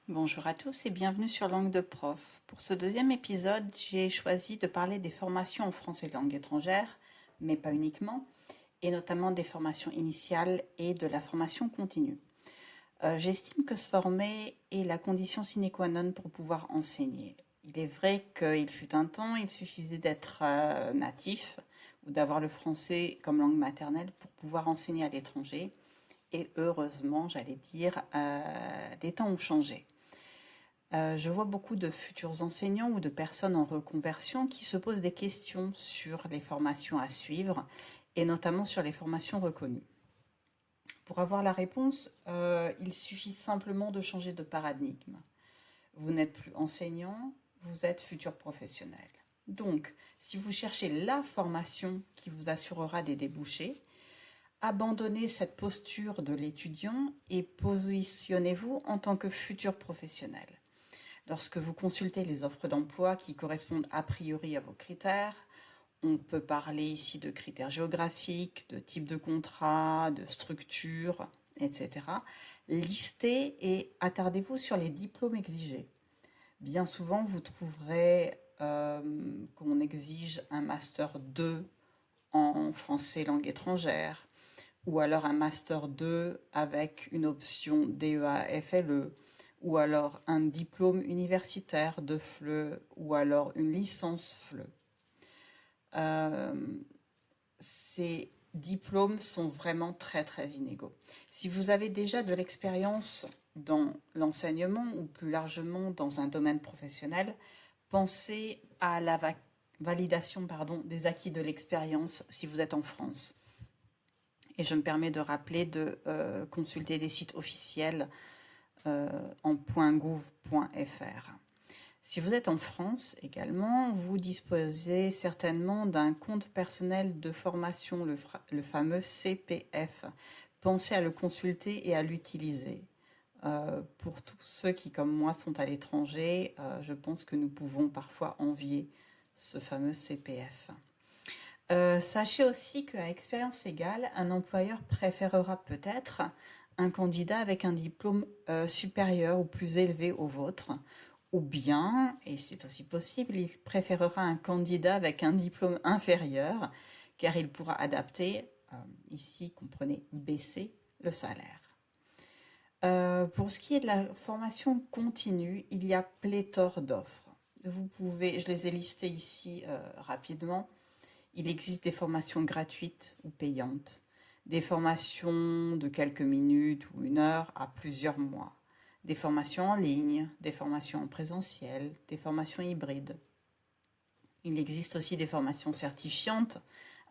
Bonjour à tous et bienvenue sur Langue de Prof. Pour ce deuxième épisode, j'ai choisi de parler des formations en français langue étrangère, mais pas uniquement, et notamment des formations initiales et de la formation continue. J'estime que se former est la condition sine qua non pour pouvoir enseigner. Il est vrai qu'il fut un temps, il suffisait d'être natif ou d'avoir le français comme langue maternelle pour pouvoir enseigner à l'étranger. Et heureusement, j'allais dire, des temps ont changé. Je vois beaucoup de futurs enseignants ou de personnes en reconversion qui se posent des questions sur les formations à suivre et notamment sur les formations reconnues. Pour avoir la réponse, il suffit simplement de changer de paradigme. Vous n'êtes plus enseignant, vous êtes futur professionnel. Donc, si vous cherchez la formation qui vous assurera des débouchés, abandonnez cette posture de l'étudiant et positionnez-vous en tant que futur professionnel. Lorsque vous consultez les offres d'emploi qui correspondent a priori à vos critères, on peut parler ici de critères géographiques, de type de contrat, de structure, etc. Listez et attardez-vous sur les diplômes exigés. Bien souvent, vous trouverez qu'on exige un master 2 en français langue étrangère, ou alors un master 2 avec une option DEA-FLE, ou alors un diplôme universitaire de FLE, ou alors une licence FLE. Ces diplômes sont vraiment très très inégaux. Si vous avez déjà de l'expérience dans l'enseignement ou plus largement dans un domaine professionnel, pensez à la validation des acquis de l'expérience si vous êtes en France. Et je me permets de rappeler de consulter des sites officiels en .gouv.fr. Si vous êtes en France également, vous disposez certainement d'un compte personnel de formation, le fameux CPF. Pensez à le consulter et à l'utiliser. Pour tous ceux qui, comme moi, sont à l'étranger, je pense que nous pouvons parfois envier ce fameux CPF. Sachez aussi qu'à expérience égale, un employeur préférera peut-être un candidat avec un diplôme supérieur ou plus élevé au vôtre, ou bien, et c'est aussi possible, il préférera un candidat avec un diplôme inférieur, car il pourra adapter, ici comprenez baisser le salaire. Pour ce qui est de la formation continue, il y a pléthore d'offres. Vous pouvez, je les ai listées ici rapidement. Il existe des formations gratuites ou payantes, des formations de quelques minutes ou une heure à plusieurs mois, des formations en ligne, des formations en présentiel, des formations hybrides. Il existe aussi des formations certifiantes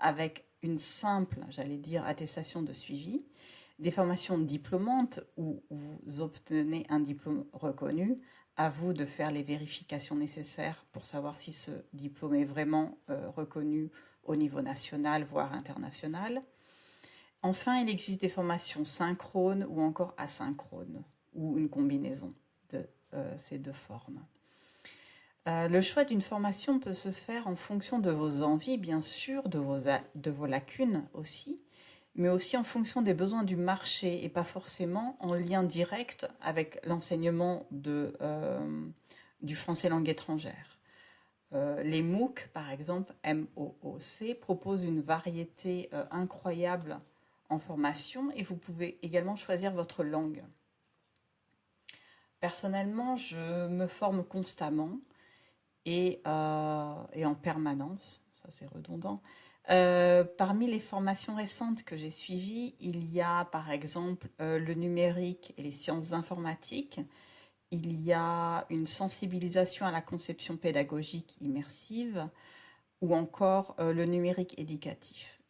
avec une simple, j'allais dire, attestation de suivi, des formations diplômantes où vous obtenez un diplôme reconnu. À vous de faire les vérifications nécessaires pour savoir si ce diplôme est vraiment reconnu au niveau national, voire international. Enfin, il existe des formations synchrones ou encore asynchrones, ou une combinaison de ces deux formes. Le choix d'une formation peut se faire en fonction de vos envies, bien sûr, de vos lacunes aussi, mais aussi en fonction des besoins du marché et pas forcément en lien direct avec l'enseignement du français langue étrangère. Les MOOC, par exemple, MOOC, proposent une variété incroyable en formation et vous pouvez également choisir votre langue. Personnellement, je me forme constamment et en permanence, ça c'est redondant. Parmi les formations récentes que j'ai suivies, il y a par exemple le numérique et les sciences informatiques. Il y a une sensibilisation à la conception pédagogique immersive ou encore le numérique éducatif.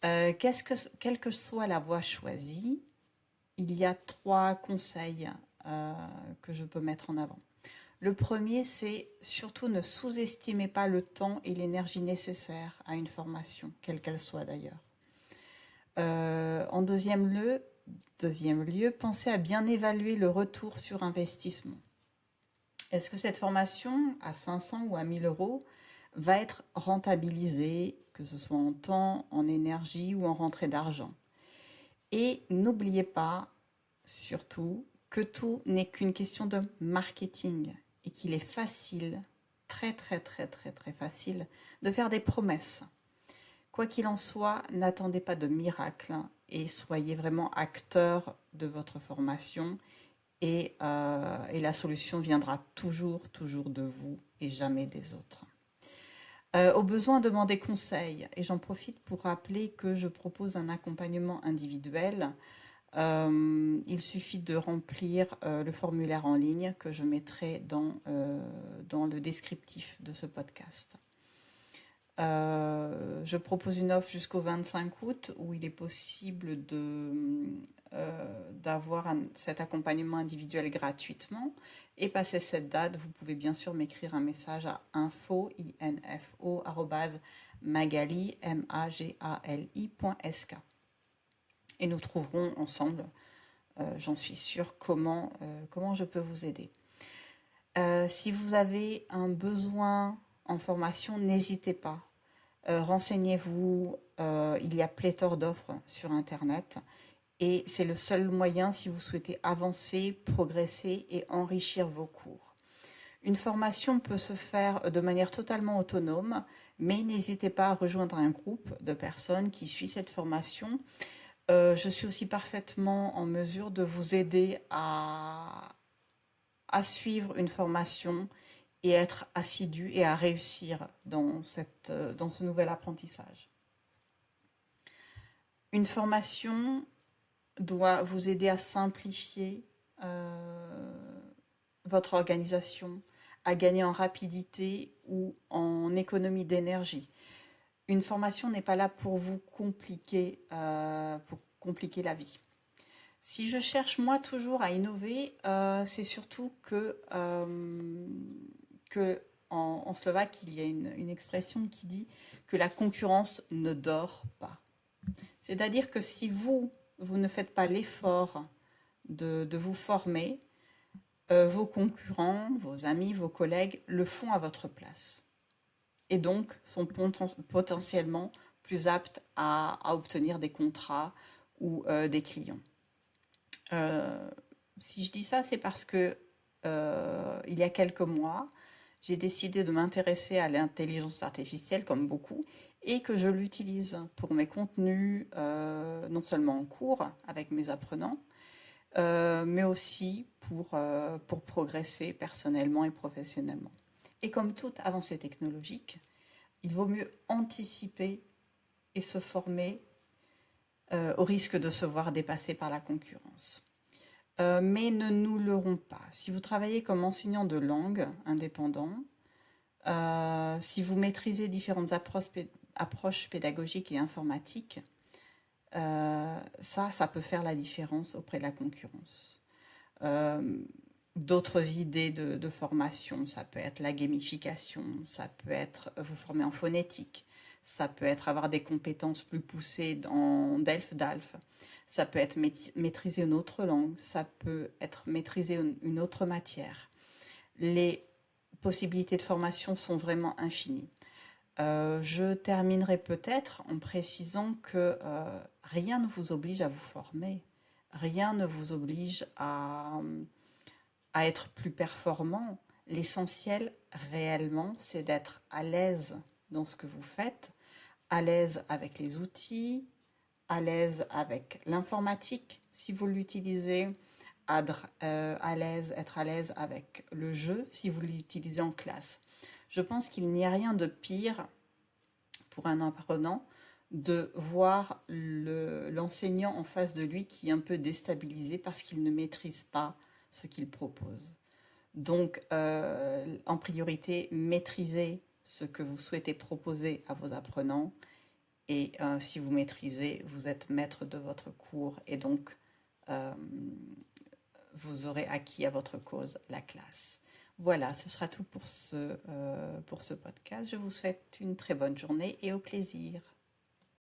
Quelle que soit la voie choisie, il y a trois conseils que je peux mettre en avant. Le premier, c'est surtout ne sous-estimez pas le temps et l'énergie nécessaires à une formation, quelle qu'elle soit d'ailleurs. En deuxième lieu, pensez à bien évaluer le retour sur investissement. Est-ce que cette formation à 500 ou à 1000 euros va être rentabilisée, que ce soit en temps, en énergie ou en rentrée d'argent? Et n'oubliez pas, surtout, que tout n'est qu'une question de marketing et qu'il est facile, très très très très très facile, de faire des promesses. Quoi qu'il en soit, n'attendez pas de miracle et soyez vraiment acteur de votre formation et la solution viendra toujours, toujours de vous et jamais des autres. Au besoin, demandez conseil et j'en profite pour rappeler que je propose un accompagnement individuel. Il suffit de remplir le formulaire en ligne que je mettrai dans le descriptif de ce podcast. Je propose une offre jusqu'au 25 août où il est possible d'avoir cet accompagnement individuel gratuitement. Et passé cette date, vous pouvez bien sûr m'écrire un message à info@magali.sk. Et nous trouverons ensemble, j'en suis sûre, comment je peux vous aider. Si vous avez un besoin en formation, n'hésitez pas. Renseignez-vous, il y a pléthore d'offres sur Internet et c'est le seul moyen si vous souhaitez avancer, progresser et enrichir vos cours. Une formation peut se faire de manière totalement autonome, mais n'hésitez pas à rejoindre un groupe de personnes qui suit cette formation. Je suis aussi parfaitement en mesure de vous aider à suivre une formation et être assidu et à réussir dans ce nouvel apprentissage. Une formation doit vous aider à simplifier votre organisation, à gagner en rapidité ou en économie d'énergie. Une formation n'est pas là pour vous compliquer la vie. Si je cherche moi toujours à innover, c'est surtout que en slovaque, il y a une expression qui dit que la concurrence ne dort pas. C'est-à-dire que si vous ne faites pas l'effort de vous former, vos concurrents, vos amis, vos collègues le font à votre place. Et donc sont potentiellement plus aptes à obtenir des contrats ou des clients. Si je dis ça, c'est parce que il y a quelques mois, j'ai décidé de m'intéresser à l'intelligence artificielle comme beaucoup et que je l'utilise pour mes contenus, non seulement en cours avec mes apprenants, mais aussi pour progresser personnellement et professionnellement. Et comme toute avancée technologique, il vaut mieux anticiper et se former au risque de se voir dépassé par la concurrence. Mais ne nous leurrons pas. Si vous travaillez comme enseignant de langue indépendant, si vous maîtrisez différentes approches pédagogiques et informatiques, ça peut faire la différence auprès de la concurrence. D'autres idées de formation, ça peut être la gamification, ça peut être vous former en phonétique, ça peut être avoir des compétences plus poussées dans DELF, ça peut être maîtriser une autre langue, ça peut être maîtriser une autre matière. Les possibilités de formation sont vraiment infinies. Je terminerai peut-être en précisant que rien ne vous oblige à vous former, rien ne vous oblige à être plus performant. L'essentiel réellement, c'est d'être à l'aise dans ce que vous faites, à l'aise avec les outils, à l'aise avec l'informatique si vous l'utilisez, être à l'aise avec le jeu si vous l'utilisez en classe. Je pense qu'il n'y a rien de pire pour un apprenant de voir l'enseignant en face de lui qui est un peu déstabilisé parce qu'il ne maîtrise pas ce qu'il propose. Donc, en priorité, maîtrisez ce que vous souhaitez proposer à vos apprenants. Et si vous maîtrisez, vous êtes maître de votre cours et donc vous aurez acquis à votre cause la classe. Voilà, ce sera tout pour ce podcast. Je vous souhaite une très bonne journée et au plaisir.